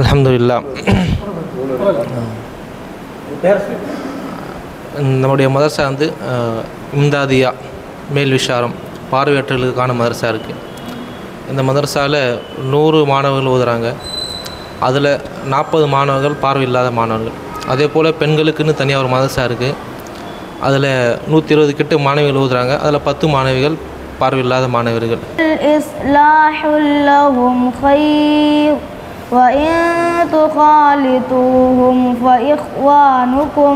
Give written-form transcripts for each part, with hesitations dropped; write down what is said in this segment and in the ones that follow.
அல்ஹம்துலில்லாஹ். நம்முடைய மதரசா வந்து இம்தாதியா மேல் விஷாரம் பார்வையற்றவர்களுக்கான மதரசா இருக்குது. இந்த மதரசாவில் 100 மாணவர்கள் ஓதுறாங்க. அதில் 40 மாணவர்கள் பார்வை இல்லாத மாணவர்கள். அதே போல் பெண்களுக்குன்னு தனியாக ஒரு மதரசா இருக்குது. அதில் 120 கிட்ட மாணவிகள் ஓதுறாங்க. அதில் 10 மாணவிகள் பார்வை இல்லாத மாணவர்கள். وإن تخالطوهم فإخوانكم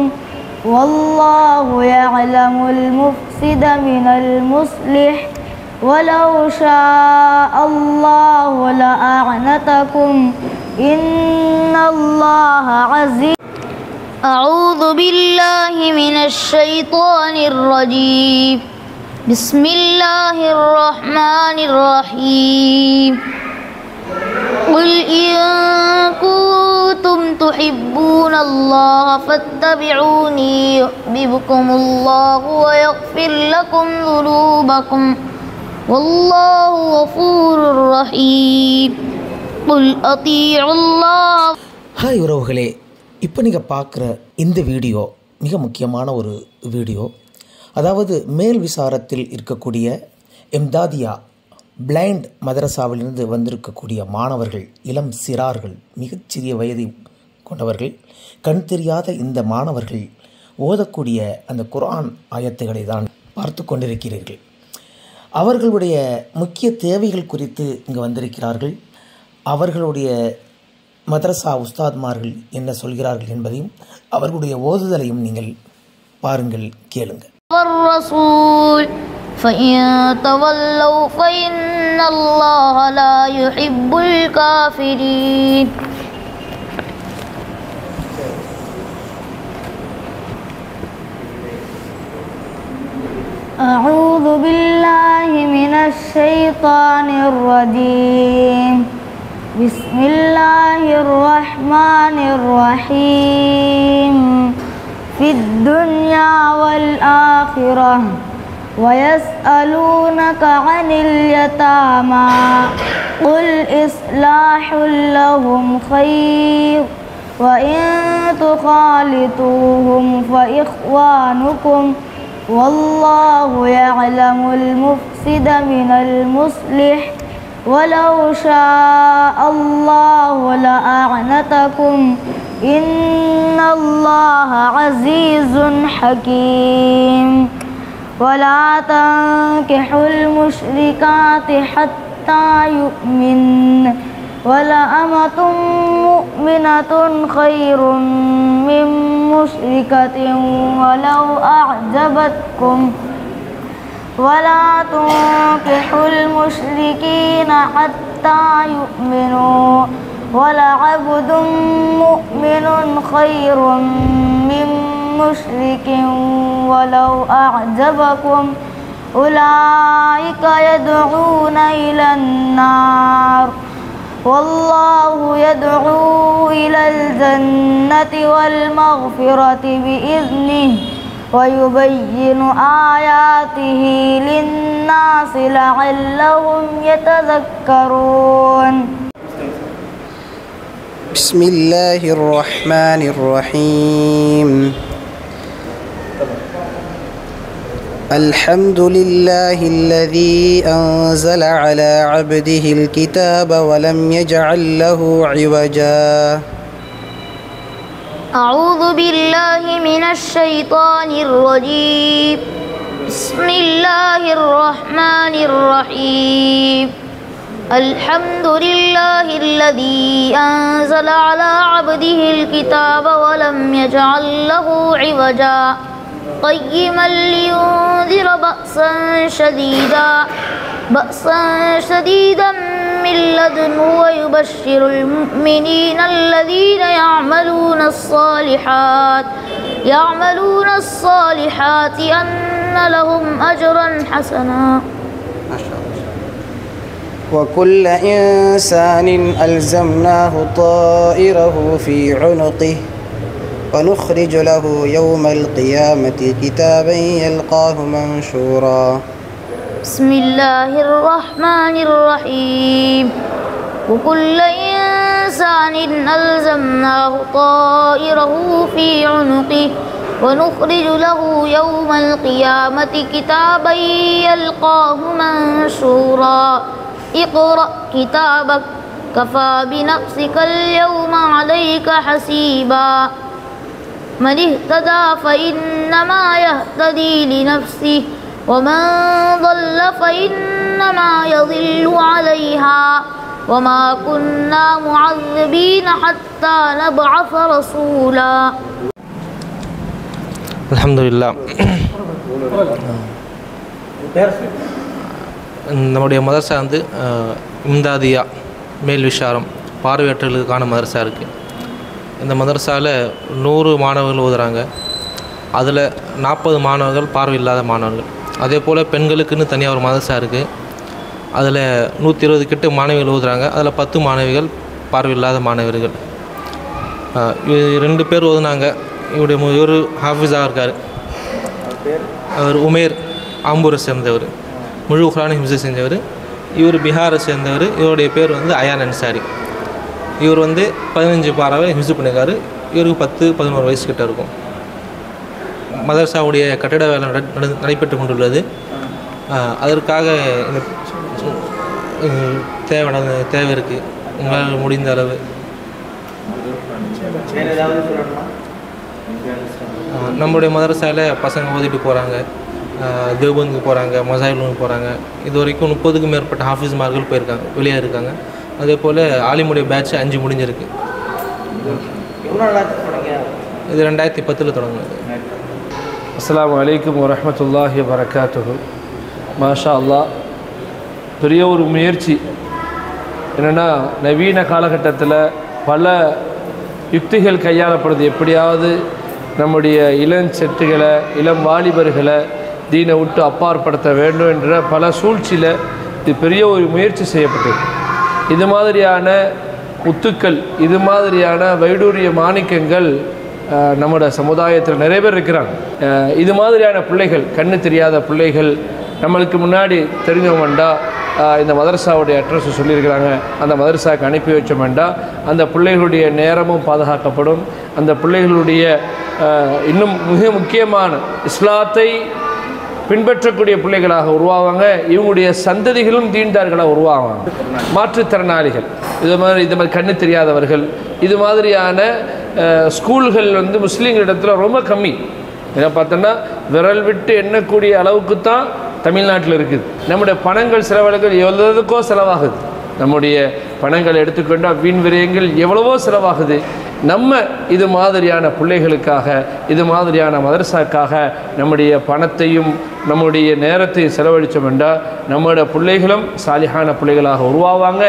والله يعلم المفسد من المصلح ولو شاء الله لأعنتكم إن الله عزيز. أعوذ بالله من الشيطان الرجيم. بسم الله الرحمن الرحيم. قل إن كنتم تحبون الله فاتبعوني يحببكم الله ويغفر لكم ذنوبكم والله غفور رحيم. قل أطيعوا الله. ஹாய் உறவுகளே, இப்போ நீங்கள் பார்க்குற இந்த வீடியோ மிக முக்கியமான ஒரு வீடியோ. அதாவது மேல் விசாரத்தில் இருக்கக்கூடிய இம்தாதியா பிளைண்ட் மதரசாவிலிருந்து வந்திருக்கக்கூடிய மாணவர்கள், இளம் சிறார்கள், மிகச்சிறிய வயதை கொண்டவர்கள், கண் தெரியாத இந்த மாணவர்கள் ஓதக்கூடிய அந்த குர்ஆன் ஆயத்துகளை தான் பார்த்து கொண்டிருக்கிறீர்கள். அவர்களுடைய முக்கிய தேவைகள் குறித்து இங்கு வந்திருக்கிறார்கள். அவர்களுடைய மதரசா உஸ்தாத்மார்கள் என்ன சொல்கிறார்கள் என்பதையும் அவர்களுடைய ஓதுதலையும் நீங்கள் பாருங்கள், கேளுங்கள். فإن تولوا فإن الله لا يحب الكافرين. أعوذ بالله من الشيطان الرجيم. بسم الله الرحمن الرحيم. في الدنيا والآخرة ويسألونك عن اليتامى قل إصلاح لهم خير وإن تخالطوهم فإخوانكم والله يعلم المفسد من المصلح ولو شاء الله لأعنتكم إن الله عزيز حكيم. ولا تنكحوا المشركات حتى يؤمن ولأمة مؤمنة خير من مشركة ولو أعجبتكم. ولا تنكحوا المشركين حتى يؤمنوا ولعبد مؤمن خير من مشرك ولو أعجبكم. أولئك يدعون إلى النار والله يدعو إلى الجنة والمغفرة بإذنه ويبين آياته للناس لعلهم يتذكرون. بسم الله الرحمن الرحيم. الحمد لله الذي أنزل على عبده الكتاب ولم يجعل له عوجا. أعوذ بالله من الشيطان الرجيم. بسم الله الرحمن الرحيم. الحمد لله الذي أنزل على عبده الكتاب ولم يجعل له عوجا قيما لينذر بأسا شديدا من لدنه ويبشر المؤمنين الذين يعملون الصالحات أن لهم أجرا حسنا. وكل إنسان ألزمناه طائره في عنقه ونخرج له يوم القيامة كتابا يلقاه منشورا. بسم الله الرحمن الرحيم. وكل إنسان إنسان ألزمناه طائره في عنقه ونخرج له يوم القيامة كتابا يلقاه منشورا اقرأ كتابك كفى بنفسك اليوم عليك حسيبا من اهتدى فإنما يهتدي لنفسه ومن ضل فإنما يضل عليها وما كنا معذبين حتى نبعث رسولا. அல்ஹம்துலில்லாஹ். நம்முடைய மதரசா வந்து இம்தாதியா மேல் விஷாரம் பார்வையற்றவர்களுக்கான மதரசா இருக்குது. இந்த மதரசாவில் 100 மாணவர்கள் ஓதுறாங்க. அதில் 40 மாணவர்கள் பார்வை இல்லாத மாணவர்கள். அதே போல் பெண்களுக்குன்னு தனியாக ஒரு மதரசா இருக்குது. அதில் 120 கிட்ட மாணவிகள் ஓதுறாங்க. அதில் 10 மாணவிகள் பார்வை இல்லாத மாணவர்கள். 2 பேர் ஓதுனாங்க. இவர் ஹாஃபிஸாக இருக்கார். அவர் உமேர் ஆம்பூரை சேர்ந்தவர், முழு குர்ஆனை ஹிஃப்ஸ் செஞ்சவர். இவர் பீகாரை சேர்ந்தவர். இவருடைய பேர் வந்து அயான் அன்சாரி. இவர் வந்து 15 பாராவை ஹிஃப்ஸ் பண்ணியிருக்காரு. இவருக்கு 10-11 வயசு கிட்ட இருக்கும். மதரசாவுடைய கட்டிட வேலை நடைபெற்று கொண்டுள்ளது. அதற்காக இந்த தேவை இருக்குது. உங்களால் முடிந்த அளவு நம்மளுடைய மதரசாவில் பசங்க ஓதிட்டு போகிறாங்க, தேவபந்துக்கு போகிறாங்க, மசாயிலுக்கு போகிறாங்க. இது வரைக்கும் 30க்கும் மேற்பட்ட ஹாஃபிஸ்மார்கள் போயிருக்காங்க, வெளியே இருக்காங்க. அதே போல் ஆலிமுடைய பேட்ச் 5 முடிஞ்சிருக்கு. இது 2010 தொடங்குனது. அஸ்ஸலாமு அலைக்கும் வரஹ்மத்துல்லாஹி வபரகாத்துஹு. மாஷா அல்லாஹ், பெரிய ஒரு முயற்சி. என்னென்னா, நவீன காலகட்டத்தில் பல யுக்திகள் கையாளப்படுது. எப்படியாவது நம்முடைய இளஞ்செட்டுகளை, இளம் வாலிபர்களை தீனை விட்டு அப்பாற்படுத்த வேண்டும் என்ற பல சூழ்ச்சியில் இது பெரிய ஒரு முயற்சி செய்யப்பட்டது. இது மாதிரியான முத்துக்கள், இது மாதிரியான வைடூரிய மாணிக்கங்கள் நம்மளோட சமுதாயத்தில் நிறைய பேர் இருக்கிறாங்க. இது மாதிரியான பிள்ளைகள், கண்ணு தெரியாத பிள்ளைகள் நம்மளுக்கு முன்னாடி தெரிஞ்சவங்கண்டா இந்த மதரசாவுடைய அட்ரஸ் சொல்லியிருக்கிறாங்க, அந்த மதரசாவுக்கு அனுப்பி வச்சோம்டா அந்த பிள்ளைகளுடைய நேரமும் பாதுகாக்கப்படும். அந்த பிள்ளைகளுடைய இன்னும் மிக முக்கியமான இஸ்லாத்தை பின்பற்றக்கூடிய பிள்ளைகளாக உருவாவாங்க. இவங்களுடைய சந்ததிகளும் தீண்டார்களாக உருவாவாங்க. மாற்றுத்திறனாளிகள், இது மாதிரி கண்ணு தெரியாதவர்கள், இது மாதிரியான ஸ்கூல்கள் வந்து முஸ்லீம்களிடத்தில் ரொம்ப கம்மி. ஏன்னா பார்த்தோன்னா விரல் விட்டு எண்ணக்கூடிய அளவுக்கு தான் தமிழ்நாட்டில் இருக்குது. நம்முடைய பணங்கள் செலவழிகள் எவ்வளவுக்கோ செலவாகுது. நம்முடைய பணங்கள் எடுத்துக்கொண்டால் வீண் விரயங்கள் எவ்வளவோ செலவாகுது. நம்ம இது மாதிரியான பிள்ளைகளுக்காக, இது மாதிரியான மதரசாக்காக நம்முடைய பணத்தையும் நம்முடைய நேரத்தையும் செலவழித்தோம் என்றால் நம்மளோட பிள்ளைகளும் சாலிஹான பிள்ளைகளாக உருவாவாங்க.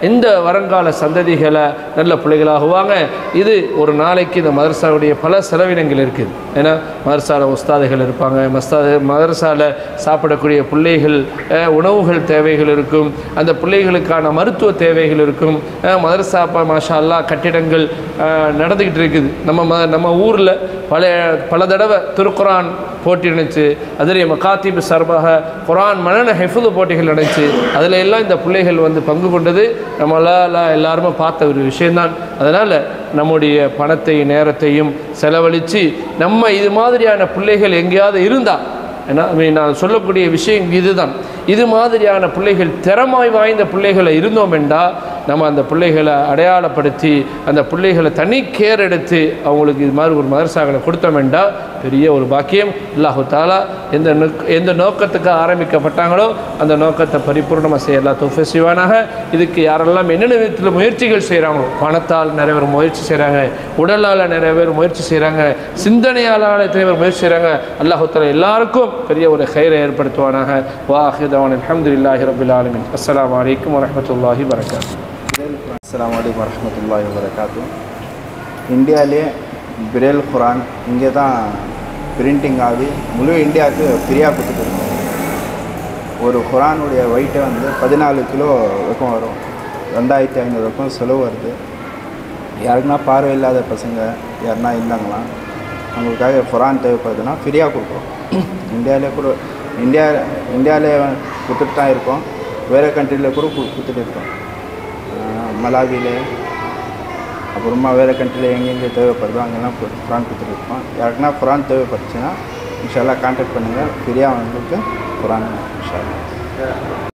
இந்த வருங்கால சந்ததிகளை நல்ல பிள்ளைகளாக உருவாங்க. இது ஒரு நாளைக்கு இந்த மதரசாவுடைய பல செலவினங்கள் இருக்குது. ஏன்னா மதரசாவில் உஸ்தாதுகள் இருப்பாங்க, மதரசாவில் சாப்பிடக்கூடிய பிள்ளைகள் உணவுகள் தேவைகள் இருக்கும், அந்த பிள்ளைகளுக்கான மருத்துவ தேவைகள் இருக்கும். மதரசா மாஷா அல்லாஹ் கட்டிடங்கள் நடந்துக்கிட்டு இருக்குது. நம்ம ஊரில் பல தடவை திருக்குரான் போட்டி நினைச்சு, அதில் மகாத்தீபு சார்பாக குரான் மனன ஹெஃபுது போட்டிகள் நடந்துச்சு. அதில் எல்லாம் இந்த பிள்ளைகள் வந்து பங்கு கொண்டது நம்மளால் எல்லாருமே பார்த்த ஒரு விஷயந்தான். அதனால் நம்முடைய பணத்தை நேரத்தையும் செலவழித்து நம்ம இது மாதிரியான பிள்ளைகள் எங்கேயாவது இருந்தால், ஏன்னா நான் சொல்லக்கூடிய விஷயம் இதுதான், இது மாதிரியான பிள்ளைகள் திறமாய் வாய்ந்த பிள்ளைகளை இருந்தோம் என்றால் நம்ம அந்த பிள்ளைகளை அடையாளப்படுத்தி அந்த பிள்ளைகளை தனி கேர் எடுத்து அவங்களுக்கு இது மாதிரி ஒரு மதரசாக்களை கொடுத்தோம் என்றால் பெரிய ஒரு பாக்கியம். அல்லாஹு தாலா எந்த நோக்கத்துக்கு ஆரம்பிக்கப்பட்டாங்களோ அந்த நோக்கத்தை பரிபூர்ணமாக செய்யலாம் தௌஃபீக் செய்வானாக. இதுக்கு யாரெல்லாம் என்னென்ன விதத்தில் முயற்சிகள் செய்கிறாங்களோ, பணத்தால் நிறைய பேர் முயற்சி செய்கிறாங்க, உடலால் நிறைய பேர் முயற்சி செய்கிறாங்க, சிந்தனையால் எத்தனை பேர் முயற்சி செய்கிறாங்க. அல்லாஹு தாலா எல்லாருக்கும் பெரிய ஒரு ஹைரை ஏற்படுத்துவானாக. வாஹிதவான் அல்ஹம்துலில்லாஹி ரப்பில் ஆலமீன். அஸ்ஸலாமு அலைக்கும் வரஹ்மத்துல்லாஹி வபரகாத்துஹு. அஸ்ஸலாமு அலைக்கும் வரஹ்மத்துல்லாஹி வபரகாத்துஹு. இந்தியாவிலே பிரேல் குரான் இங்கே தான் பிரிண்டிங் ஆகி முழு இந்தியாவுக்கு ஃப்ரீயாக கொடுத்துருக்கோம். ஒரு குரானுடைய வெயிட்டை வந்து 14 கிலோ வரைக்கும் வரும். 2500 வரைக்கும் செலவு வருது. யாருக்குன்னா பார்வை இல்லாத பசங்க யாருன்னா இருந்தாங்களா அவங்களுக்காக குரான் தேவைப்படுதுன்னா ஃப்ரீயாக கொடுக்குறோம். இந்தியாவிலே கொடுத்துட்டு தான் இருக்கோம். வேறு கண்ட்ரியில் கூட கொடுத்துட்டு இருக்கோம். மலாவியில், அப்புறமா வேறு கண்ட்ரியில் எங்கெங்கே தேவைப்படுதோ அங்கெல்லாம் குரான் கொடுத்துருக்கோம். யாருக்குன்னா குரான் தேவைப்பட்டுச்சுன்னா இன்ஷா அல்லாஹ் கான்டாக்ட் பண்ணுங்கள். ஃப்ரீயாக உங்களுக்கு குரான் இன்ஷா அல்லாஹ்.